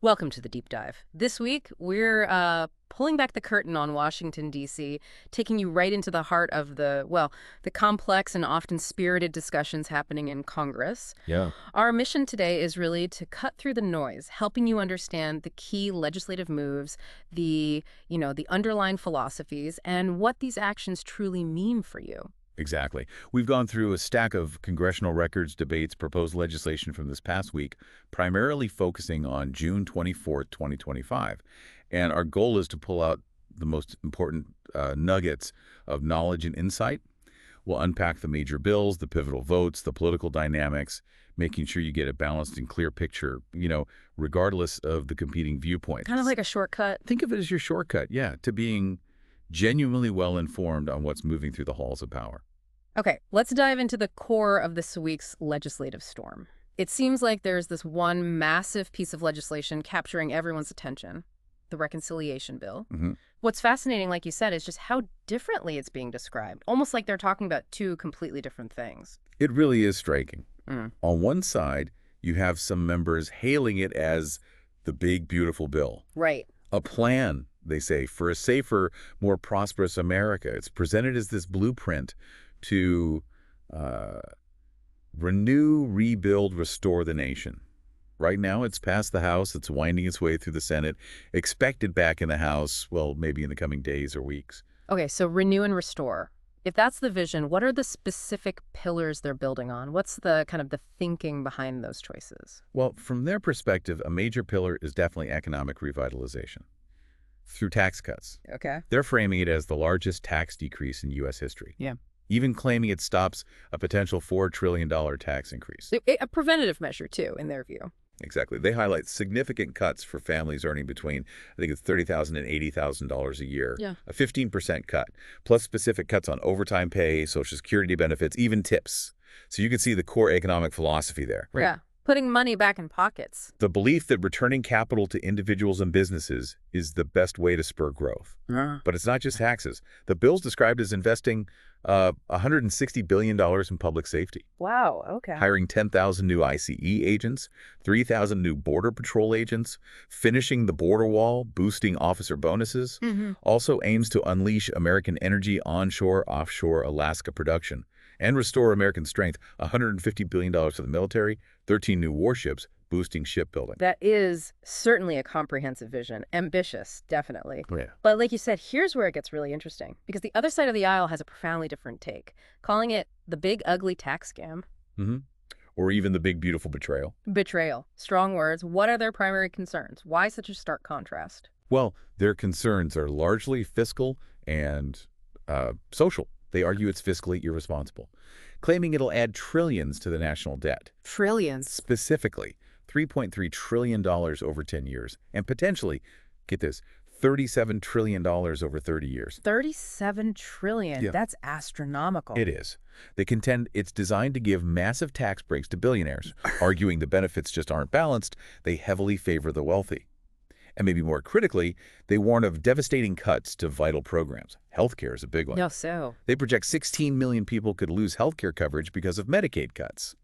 Welcome to the deep dive. This week, we're pulling back the curtain on Washington, D.C., taking you right into the heart of the complex and often spirited discussions happening in Congress. Yeah, Our mission today is really to cut through the noise, helping you understand the key legislative moves, the underlying philosophies, and what these actions truly mean for you. exactly. We've gone through a stack of congressional records, debates, proposed legislation from this past week, primarily focusing on June 24th, 2025. And our goal is to pull out the most important nuggets of knowledge and insight. We'll unpack the major bills, the pivotal votes, the political dynamics, making sure you get a balanced and clear picture, regardless of the competing viewpoints. Kind of like a shortcut. Think of it as your shortcut, yeah, to being genuinely well-informed on what's moving through the halls of power. Okay, let's dive into the core of this week's legislative storm. It seems like there's this one massive piece of legislation capturing everyone's attention, the reconciliation bill. hmm What's fascinating, like you said, is just how differently it's being described, almost like they're talking about two completely different things. It really is striking. Mm. On one side, you have some members hailing it as the big, beautiful bill. Right. A plan, they say, for a safer, more prosperous America. It's presented as this blueprint to uh, renew, rebuild, restore the nation. Right now, it's passed the House. It's winding its way through the Senate, expected back in the House, well, maybe in the coming days or weeks. Okay, so renew and restore. If that's the vision, what are the specific pillars they're building on? What's the kind of the thinking behind those choices? Well, from their perspective, a major pillar is definitely economic revitalization through tax cuts. Okay. They're framing it as the largest tax decrease in U.S. history, Yeah. even claiming it stops a potential $4 trillion tax increase. A preventative measure, too, in their view. Exactly. They highlight significant cuts for families earning between, I think it's $30,000 and $80,000 a year. Yeah. A 15% cut, plus specific cuts on overtime pay, Social Security benefits, even tips. So you can see the core economic philosophy there. Right. Yeah. Putting money back in pockets. The belief that returning capital to individuals and businesses is the best way to spur growth. But it's not just taxes. The bill's described as investing $160 billion in public safety, Wow. Okay. hiring 10,000 new ICE agents, 3,000 new Border Patrol agents, finishing the border wall, boosting officer bonuses, also aims to unleash American energy onshore, offshore Alaska production, and restore American strength, $150 billion to the military, 13 new warships, boosting shipbuilding. That is certainly a comprehensive vision. Ambitious, definitely. Yeah. But like you said, here's where it gets really interesting. Because the other side of the aisle has a profoundly different take, calling it the big ugly tax scam. hmm Or even the big, beautiful betrayal. Betrayal. Strong words. What are their primary concerns? Why such a stark contrast? Well, their concerns are largely fiscal and social. They argue it's fiscally irresponsible, claiming it'll add trillions to the national debt. Trillions. Specifically, $3.3 trillion over 10 years, and potentially, get this, $37 trillion over 30 years. 37 trillion. Yeah. That's astronomical. It is. They contend it's designed to give massive tax breaks to billionaires, arguing the benefits just aren't balanced. They heavily favor the wealthy. And maybe more critically, they warn of devastating cuts to vital programs. Healthcare is a big one. No, so. They project 16 million people could lose healthcare coverage because of Medicaid cuts,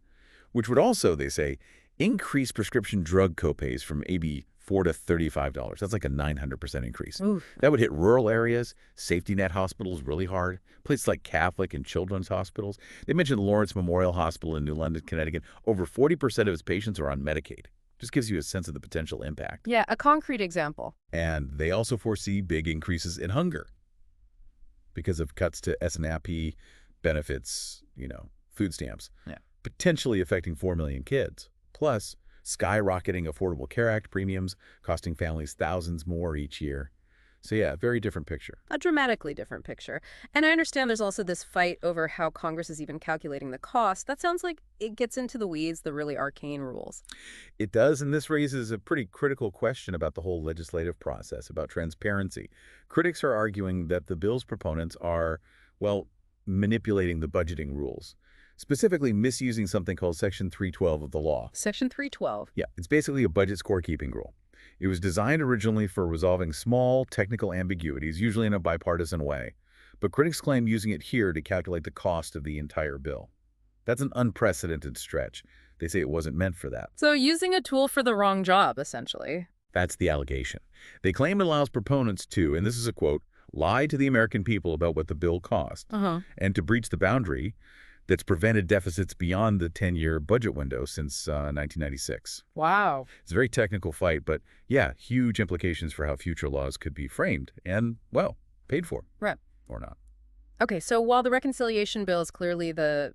which would also, they say, increase prescription drug copays from maybe $4 to $35. That's like a 900% increase. Oof. That would hit rural areas, safety net hospitals really hard, places like Catholic and children's hospitals. They mentioned Lawrence Memorial Hospital in New London, Connecticut. Over 40% of its patients are on Medicaid. Just gives you a sense of the potential impact. Yeah, a concrete example. And they also foresee big increases in hunger because of cuts to SNAP benefits, food stamps, potentially affecting 4 million kids. Plus, skyrocketing Affordable Care Act premiums, costing families thousands more each year. So yeah, very different picture. A dramatically different picture. And I understand there's also this fight over how Congress is even calculating the cost. That sounds like it gets into the weeds, the really arcane rules. It does, and this raises a pretty critical question about the whole legislative process, about transparency. Critics are arguing that the bill's proponents are, well, manipulating the budgeting rules, specifically misusing something called Section 312 of the law. Section 312. Yeah, it's basically a budget scorekeeping rule. It was designed originally for resolving small technical ambiguities, usually in a bipartisan way, but critics claim using it here to calculate the cost of the entire bill. That's an unprecedented stretch. They say it wasn't meant for that. So using a tool for the wrong job, essentially. That's the allegation. They claim it allows proponents to, and this is a quote, lie to the American people about what the bill cost, Uh-huh. and to breach the boundary that's prevented deficits beyond the 10-year budget window since 1996. Wow. It's a very technical fight, but yeah, huge implications for how future laws could be framed and, well, paid for. Right. Or not. Okay, so while the reconciliation bill is clearly the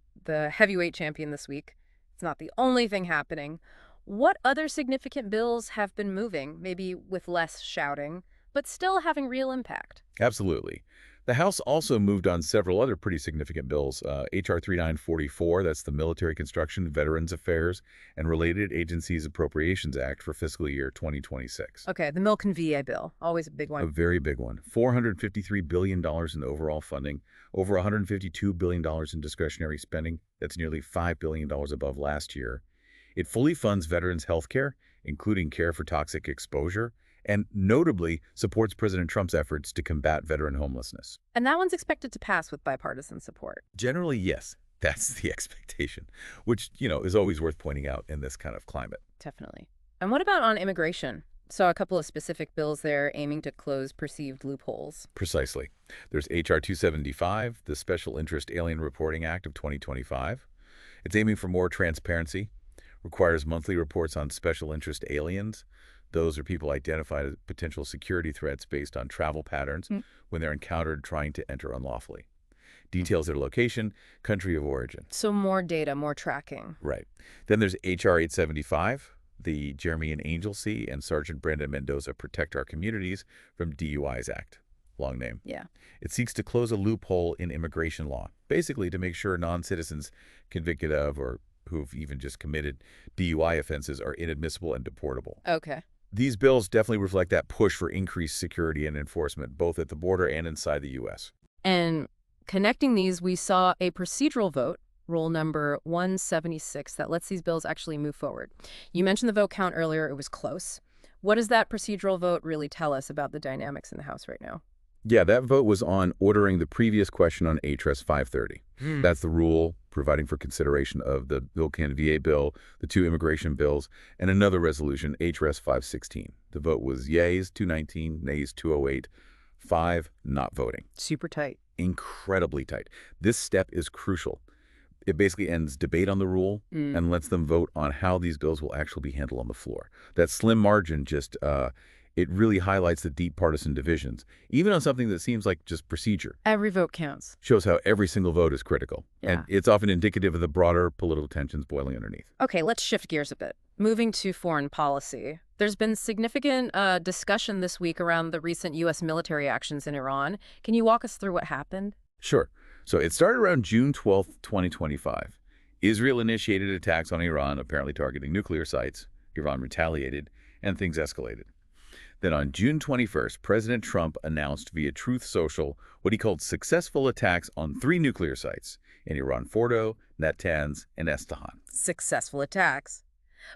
heavyweight champion this week, it's not the only thing happening. What other significant bills have been moving, maybe with less shouting, but still having real impact? Absolutely. The House also moved on several other pretty significant bills. H.R. 3944, that's the Military Construction, Veterans Affairs, and Related Agencies Appropriations Act for fiscal year 2026. Okay, the Milk and VA bill, always a big A one. very big one. $453 billion in overall funding, over $152 billion in discretionary spending. That's nearly $5 billion above last year. It fully funds veterans' health care, including care for toxic exposure, and notably supports President Trump's efforts to combat veteran homelessness. And that one's expected to pass with bipartisan support. Generally, yes, that's the expectation, which, is always worth pointing out in this kind of climate. Definitely. And what about on immigration? Saw a couple of specific bills there aiming to close perceived loopholes. Precisely. There's H.R. 275, the Special Interest Alien Reporting Act of 2025. It's aiming for more transparency, requires monthly reports on special interest aliens. Those are people identified as potential security threats based on travel patterns when they're encountered trying to enter unlawfully. Details their location, country of origin. So more data, more tracking. Right. Then there's H.R. 875, the Jeremy and Angel C. and Sergeant Brandon Mendoza Protect Our Communities from DUIs Act. Long name. Yeah. It seeks to close a loophole in immigration law, basically to make sure non-citizens convicted of or who've even just committed DUI offenses are inadmissible and deportable. Okay. These bills definitely reflect that push for increased security and enforcement, both at the border and inside the U.S. And connecting these, we saw a procedural vote, rule number 176, that lets these bills actually move forward. You mentioned the vote count earlier. It was close. What does that procedural vote really tell us about the dynamics in the House right now? Yeah, that vote was on ordering the previous question on HRS 530. That's the rule providing for consideration of the Milk and VA bill, the two immigration bills, and another resolution, HRS 516. The vote was yeas 219, nays 208, 5 not voting. Super tight. Incredibly tight. This step is crucial. It basically ends debate on the rule and lets them vote on how these bills will actually be handled on the floor. That slim margin just it really highlights the deep partisan divisions, even on something that seems like just procedure. Every vote counts. Shows how every single vote is critical. Yeah. And it's often indicative of the broader political tensions boiling underneath. Okay, let's shift gears a bit. Moving to foreign policy. There's been significant discussion this week around the recent U.S. military actions in Iran. Can you walk us through what happened? Sure. So it started around June 12th, 2025. Israel initiated attacks on Iran, apparently targeting nuclear sites. Iran retaliated, and things escalated. Then on June 21st, President Trump announced via Truth Social what he called successful attacks on 3 nuclear sites in Iran, Fordo, Natanz, and Esfahan. Successful attacks.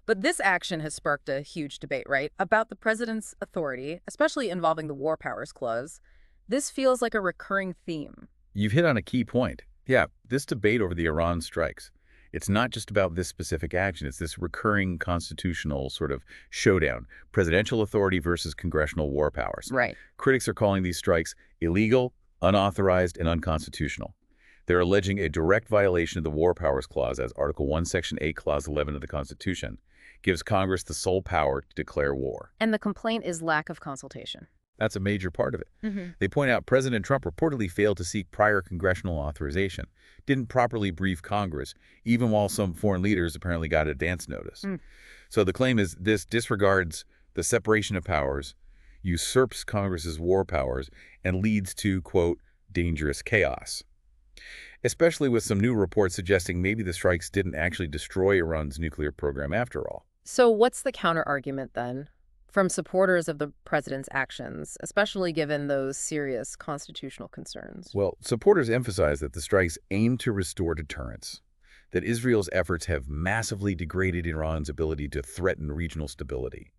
But this action has sparked a huge debate, right, about the president's authority, especially involving the War Powers Clause. This feels like a recurring theme. You've hit on a key point. Yeah, this debate over the Iran strikes. It's not just about this specific action. It's this recurring constitutional sort of showdown, presidential authority versus congressional war powers. Right. Critics are calling these strikes illegal, unauthorized, and unconstitutional. They're alleging a direct violation of the War Powers Clause, as Article 1, Section 8, Clause 11 of the Constitution gives Congress the sole power to declare war. And the complaint is lack of consultation. That's a major part of it. They point out President Trump reportedly failed to seek prior congressional authorization, didn't properly brief Congress, even while some foreign leaders apparently got advance notice. So the claim is this disregards the separation of powers, usurps Congress's war powers, and leads to, quote, dangerous chaos. Especially with some new reports suggesting maybe the strikes didn't actually destroy Iran's nuclear program after all. So what's the counter-argument then from supporters of the president's actions, especially given those serious constitutional concerns? Well, supporters emphasize that the strikes aim to restore deterrence, that Israel's efforts have massively degraded Iran's ability to threaten regional stability.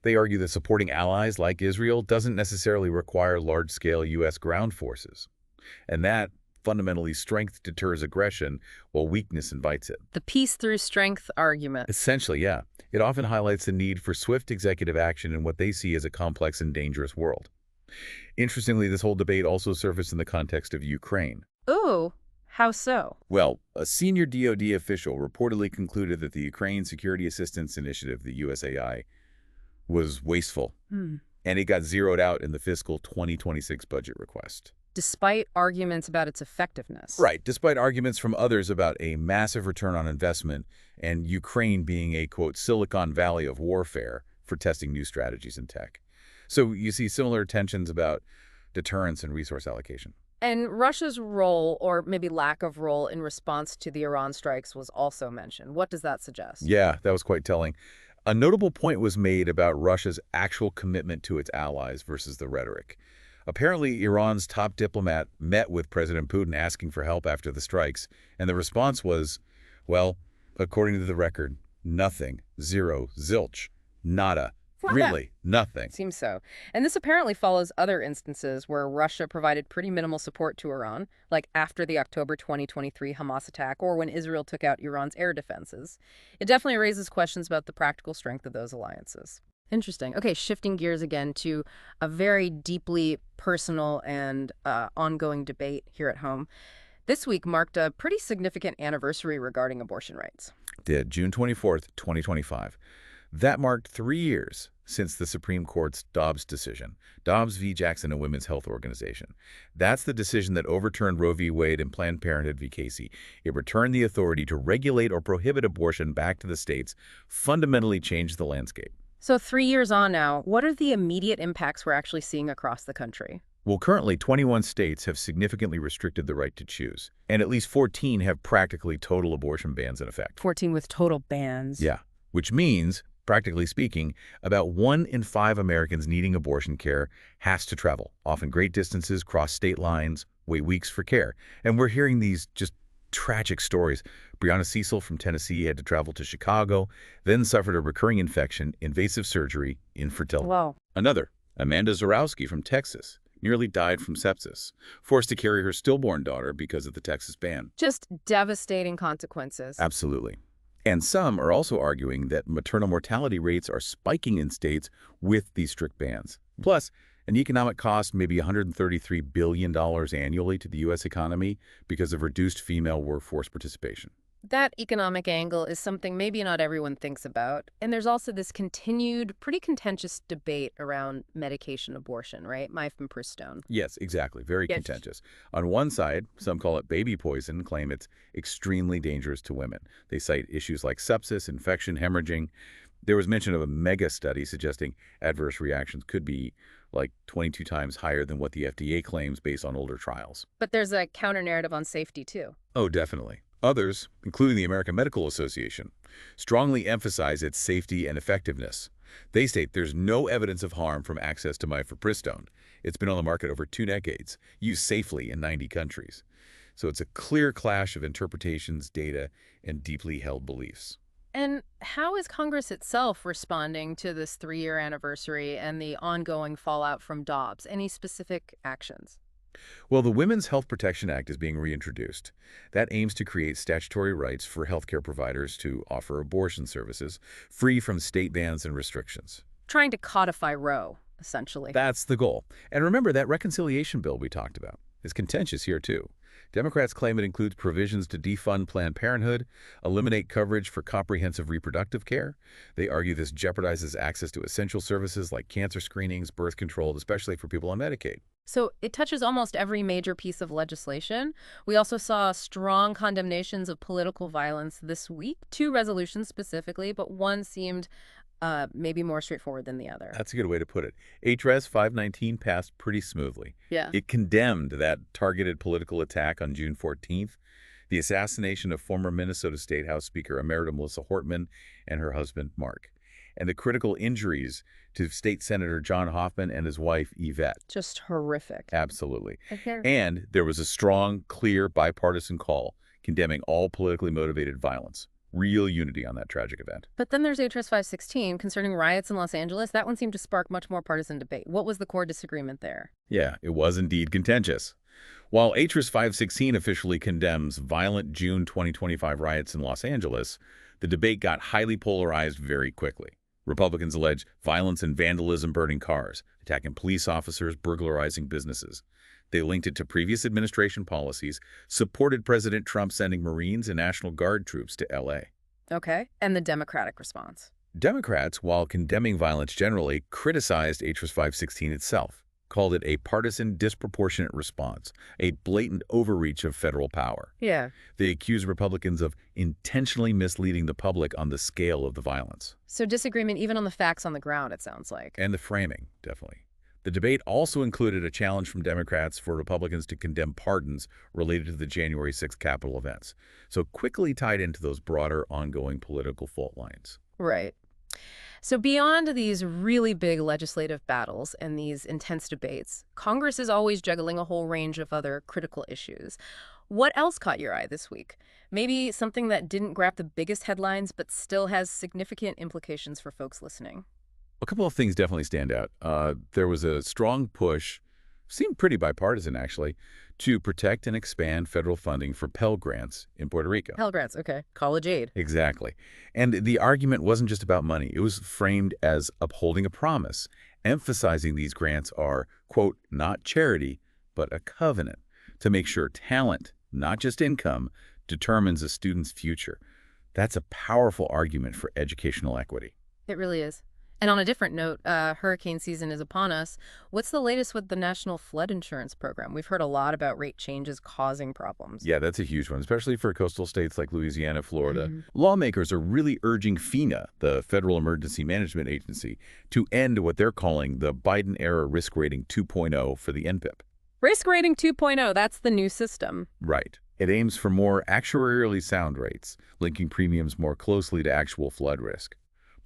They argue that supporting allies like Israel doesn't necessarily require large-scale U.S. ground forces, and that, fundamentally strength deters aggression while weakness invites it. The peace through strength argument. Essentially, yeah. It often highlights the need for swift executive action in what they see as a complex and dangerous world. Interestingly, this whole debate also surfaced in the context of Ukraine. Ooh, how so? Well, a senior DoD official reportedly concluded that the Ukraine Security Assistance Initiative, the USAI, was wasteful, and it got zeroed out in the fiscal 2026 budget request. Despite arguments about its effectiveness. Right, despite arguments from others about a massive return on investment and Ukraine being a, quote, Silicon Valley of warfare for testing new strategies in tech. So you see similar tensions about deterrence and resource allocation. And Russia's role, or maybe lack of role, in response to the Iran strikes was also mentioned. What does that suggest? Yeah, that was quite telling. A notable point was made about Russia's actual commitment to its allies versus the rhetoric. Apparently, Iran's top diplomat met with President Putin asking for help after the strikes, and the response was, well, according to the record, nothing, zero, zilch, nada. Really, nothing. Seems so. And this apparently follows other instances where Russia provided pretty minimal support to Iran, like after the October 2023 Hamas attack or when Israel took out Iran's air defenses. It definitely raises questions about the practical strength of those alliances. Interesting. Okay, shifting gears again to a very deeply personal and ongoing debate here at home. This week marked a pretty significant anniversary regarding abortion rights. Did June 24th, 2025. That marked 3 years since the Supreme Court's Dobbs decision, Dobbs v. Jackson, a women's health organization. That's the decision that overturned Roe v. Wade and Planned Parenthood v. Casey. It returned the authority to regulate or prohibit abortion back to the states, fundamentally changed the landscape. So 3 years on now, what are the immediate impacts we're actually seeing across the country? Well, currently, 21 states have significantly restricted the right to choose, and at least 14 have practically total abortion bans in effect. 14 with total bans. Yeah, which means, practically speaking, about 1 in 5 Americans needing abortion care has to travel, often great distances, cross state lines, wait weeks for care. And we're hearing these just tragic stories. Breonna Cecil from Tennessee had to travel to Chicago, then suffered a recurring infection, invasive surgery, infertility. Wow. Another, Amanda Zarowski from Texas, nearly died from sepsis, forced to carry her stillborn daughter because of the Texas ban. Just devastating consequences. Absolutely. And some are also arguing that maternal mortality rates are spiking in states with these strict bans. Plus, an economic cost may be $133 billion annually to the U.S. economy because of reduced female workforce participation. That economic angle is something maybe not everyone thinks about. And there's also this continued, pretty contentious debate around medication abortion, right? Mifepristone. Yes, exactly. Very Yes. contentious. On one side, some call it baby poison, claim it's extremely dangerous to women. They cite issues like sepsis, infection, hemorrhaging. There was mention of a mega study suggesting adverse reactions could be like 22 times higher than what the FDA claims based on older trials. But there's a counter-narrative on safety, too. Oh, definitely. Others, including the American Medical Association, strongly emphasize its safety and effectiveness. They state there's no evidence of harm from access to mifepristone. It's been on the market over 2 decades, used safely in 90 countries. So it's a clear clash of interpretations, data, and deeply held beliefs. And how is Congress itself responding to this 3-year anniversary and the ongoing fallout from Dobbs? Any specific actions? Well, the Women's Health Protection Act is being reintroduced. That aims to create statutory rights for healthcare providers to offer abortion services free from state bans and restrictions. Trying to codify Roe, essentially. That's the goal. And remember, that reconciliation bill we talked about is contentious here, too. Democrats claim it includes provisions to defund Planned Parenthood, eliminate coverage for comprehensive reproductive care. They argue this jeopardizes access to essential services like cancer screenings, birth control, especially for people on Medicaid. So it touches almost every major piece of legislation. We also saw strong condemnations of political violence this week. 2 resolutions specifically, but one seemed maybe more straightforward than the other. That's a good way to put it. HRES 519 passed pretty smoothly. Yeah. It condemned that targeted political attack on June 14th, the assassination of former Minnesota State House Speaker Emerita Melissa Hortman and her husband, Mark, and the critical injuries to State Senator John Hoffman and his wife, Yvette. Just horrific. Absolutely. Okay. And there was a strong, clear, bipartisan call condemning all politically motivated violence. Real unity on that tragic event. But then there's HRS 516 concerning riots in Los Angeles. That one seemed to spark much more partisan debate. What was the core disagreement there? Yeah, it was indeed contentious. While HRS 516 officially condemns violent June 2025 riots in Los Angeles, the debate got highly polarized very quickly. Republicans allege violence and vandalism, burning cars, attacking police officers, burglarizing businesses. They linked it to previous administration policies, supported President Trump sending Marines and National Guard troops to L.A. Okay. And the Democratic response? Democrats, while condemning violence generally, criticized HRS 516 itself, called it a partisan, disproportionate response, a blatant overreach of federal power. Yeah. They accused Republicans of intentionally misleading the public on the scale of the violence. So disagreement even on the facts on the ground, it sounds like. And the framing, definitely. The debate also included a challenge from Democrats for Republicans to condemn pardons related to the January 6th Capitol events, so quickly tied into those broader, ongoing political fault lines. Right. So beyond these really big legislative battles and these intense debates, Congress is always juggling a whole range of other critical issues. What else caught your eye this week? Maybe something that didn't grab the biggest headlines but still has significant implications for folks listening. A couple of things definitely stand out. There was a strong push, seemed pretty bipartisan actually, to protect and expand federal funding for Pell Grants in Puerto Rico. Pell Grants, okay. College aid. Exactly. And the argument wasn't just about money. It was framed as upholding a promise, emphasizing these grants are, quote, not charity, but a covenant to make sure talent, not just income, determines a student's future. That's a powerful argument for educational equity. It really is. And on a different note, hurricane season is upon us. What's the latest with the National Flood Insurance Program? We've heard a lot about rate changes causing problems. Yeah, that's a huge one, especially for coastal states like Louisiana, Florida. Lawmakers are really urging FEMA, the Federal Emergency Management Agency, to end what they're calling the Biden-era risk rating 2.0 for the NPIP. Risk rating 2.0, that's the new system. Right. It aims for more actuarially sound rates, linking premiums more closely to actual flood risk.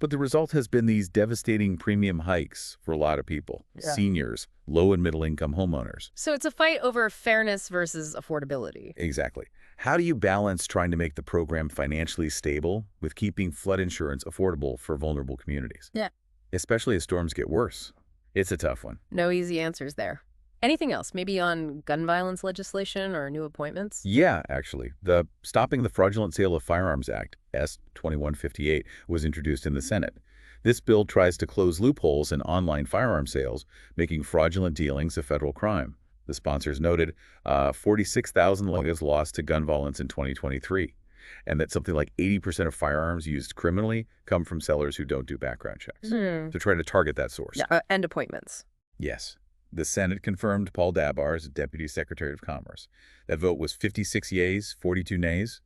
But the result has been these devastating premium hikes for a lot of people, seniors, low and middle income homeowners. So it's a fight over fairness versus affordability. Exactly. How do you balance trying to make the program financially stable with keeping flood insurance affordable for vulnerable communities? Yeah. Especially as storms get worse. It's a tough one. No easy answers there. Anything else? Maybe on gun violence legislation or new appointments? Yeah, actually. The Stopping the Fraudulent Sale of Firearms Act, S. 2158, was introduced in the Senate. This bill tries to close loopholes in online firearm sales, making fraudulent dealings a federal crime. The sponsors noted 46,000 lives lost to gun violence in 2023, and that something like 80% of firearms used criminally come from sellers who don't do background checks. To try to target that source. Yeah, and appointments. Yes. The Senate confirmed Paul Dabar as Deputy Secretary of Commerce. That vote was 56 yeas, 42 nays.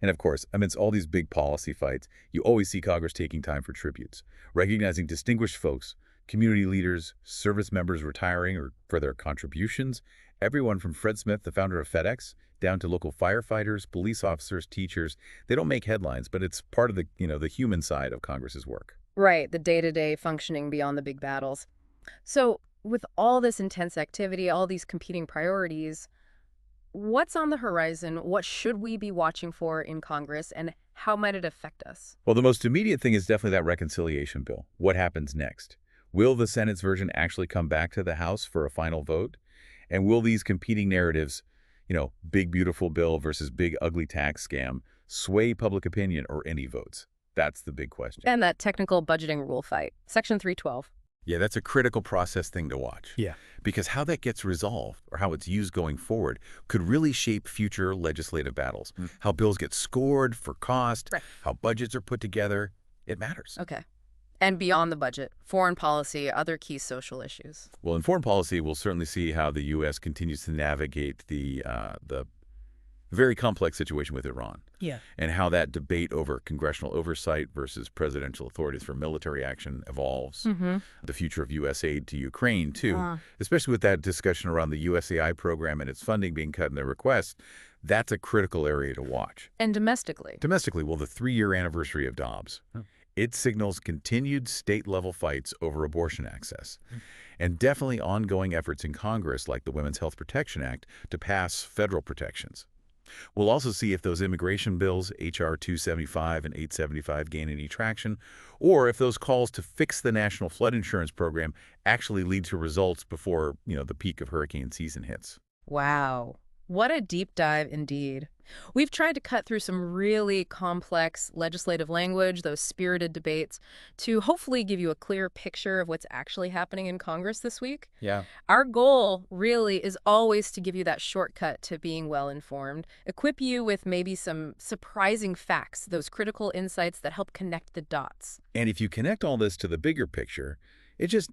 And of course, amidst all these big policy fights, you always see Congress taking time for tributes, recognizing distinguished folks, community leaders, service members retiring or for their contributions, everyone from Fred Smith, the founder of FedEx, down to local firefighters, police officers, teachers. They don't make headlines, but it's part of the human side of Congress's work. Right, the day-to-day functioning beyond the big battles. So with all this intense activity, all these competing priorities, what's on the horizon? What should we be watching for in Congress, and how might it affect us? Well, the most immediate thing is definitely that reconciliation bill. What happens next? Will the Senate's version actually come back to the House for a final vote? And will these competing narratives, big beautiful bill versus big ugly tax scam, sway public opinion or any votes? That's the big question. And that technical budgeting rule fight, Section 312. Yeah, that's a critical process thing to watch. Yeah. Because how that gets resolved or how it's used going forward could really shape future legislative battles. How bills get scored for cost, how budgets are put together. It matters. Okay. And beyond the budget, foreign policy, other key social issues. Well, in foreign policy, we'll certainly see how the U.S. continues to navigate the very complex situation with Iran. Yeah. And how that debate over congressional oversight versus presidential authorities for military action evolves. The future of U.S. aid to Ukraine, too, especially with that discussion around the USAI program and its funding being cut in their requests. That's a critical area to watch. And domestically? Domestically, well, the 3-year anniversary of Dobbs. It signals continued state-level fights over abortion access. And definitely ongoing efforts in Congress, like the Women's Health Protection Act, to pass federal protections. We'll also see if those immigration bills, H.R. 275 and 875, gain any traction, or if those calls to fix the National Flood Insurance Program actually lead to results before, the peak of hurricane season hits. Wow. What a deep dive indeed. We've tried to cut through some really complex legislative language, those spirited debates, to hopefully give you a clear picture of what's actually happening in Congress this week. Yeah. Our goal really is always to give you that shortcut to being well informed, equip you with maybe some surprising facts, those critical insights that help connect the dots. And if you connect all this to the bigger picture, it just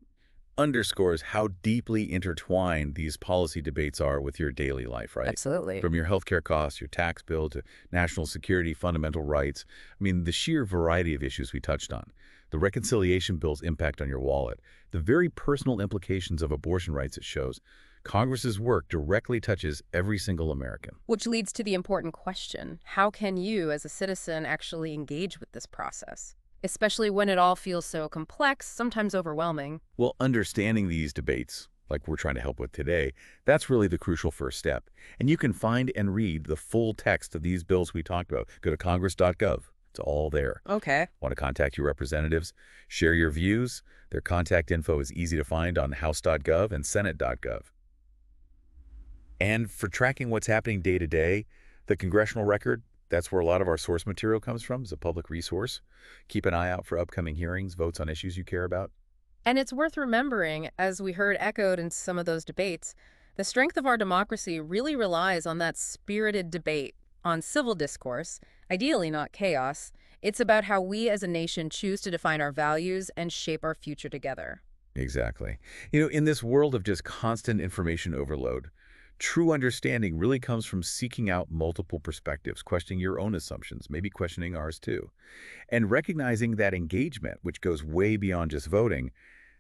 underscores how deeply intertwined these policy debates are with your daily life, right? Absolutely. From your healthcare costs, your tax bill, to national security, fundamental rights. I mean, the sheer variety of issues we touched on. The reconciliation bill's impact on your wallet, the very personal implications of abortion rights it shows. Congress's work directly touches every single American. Which leads to the important question, how can you as a citizen actually engage with this process? Especially when it all feels so complex, sometimes overwhelming. Well, understanding these debates, like we're trying to help with today, that's really the crucial first step. And you can find and read the full text of these bills we talked about. Go to congress.gov. It's all there. Okay. Want to contact your representatives? Share your views? Their contact info is easy to find on house.gov and senate.gov. And for tracking what's happening day to day, the Congressional Record, that's where a lot of our source material comes from, is a public resource. Keep an eye out for upcoming hearings, votes on issues you care about. And it's worth remembering, as we heard echoed in some of those debates, the strength of our democracy really relies on that spirited debate, on civil discourse, ideally not chaos. It's about how we as a nation choose to define our values and shape our future together. Exactly. In this world of just constant information overload, true understanding really comes from seeking out multiple perspectives, questioning your own assumptions, maybe questioning ours too, and recognizing that engagement, which goes way beyond just voting.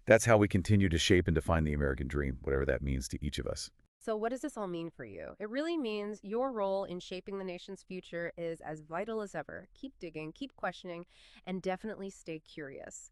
That's how we continue to shape and define the American dream, whatever that means to each of us. So, what does this all mean for you? It really means your role in shaping the nation's future is as vital as ever. Keep digging, keep questioning, and definitely stay curious.